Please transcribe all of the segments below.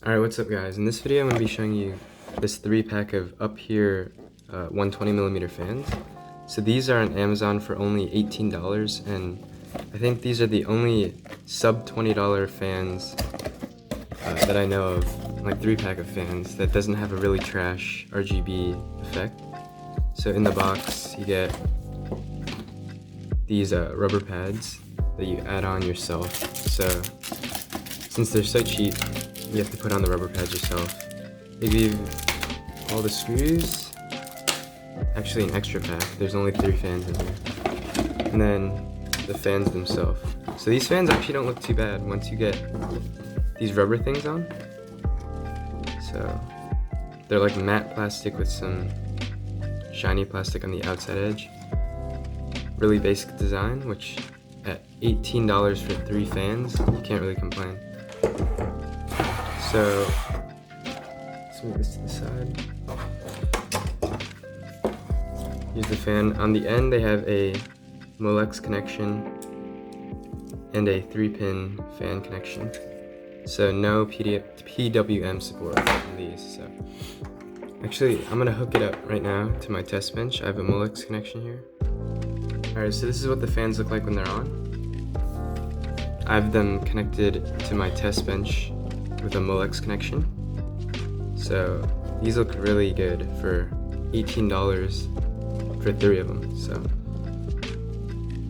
Alright, what's up guys? In this video I'm going to be showing you this 3-pack of upHere 120mm fans. So these are on Amazon for only $18, and I think these are the only sub $20 fans that I know of, like 3-pack of fans that doesn't have a really trash RGB effect. So in the box you get these rubber pads that you add on yourself. So since they're so cheap, you have to put on the rubber pads yourself. They give you all the screws, actually an extra pack, there's only 3 fans in here, and then the fans themselves. So these fans actually don't look too bad once you get these rubber things on. So they're like matte plastic with some shiny plastic on the outside edge. Really basic design, which at $18 for 3 fans, you can't really complain. So let's move this to the side. Here's the fan. On the end they have a Molex connection and a 3-pin fan connection. So no PWM support on these. So actually I'm gonna hook it up right now to my test bench. I have a Molex connection here. Alright, so this is what the fans look like when they're on. I have them connected to my test bench with a Molex connection. So these look really good for $18 for 3 of them. So,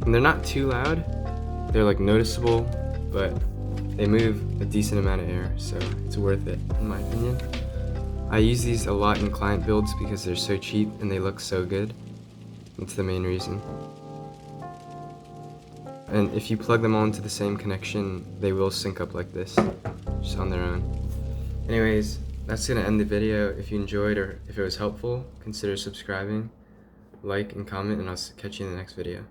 and they're not too loud. They're like noticeable, but they move a decent amount of air, so it's worth it in my opinion. I use these a lot in client builds because they're so cheap and they look so good. That's the main reason. And if you plug them all into the same connection, they will sync up like this, just on their own. Anyways, that's gonna end the video. If you enjoyed or if it was helpful, consider subscribing, like, and comment, and I'll catch you in the next video.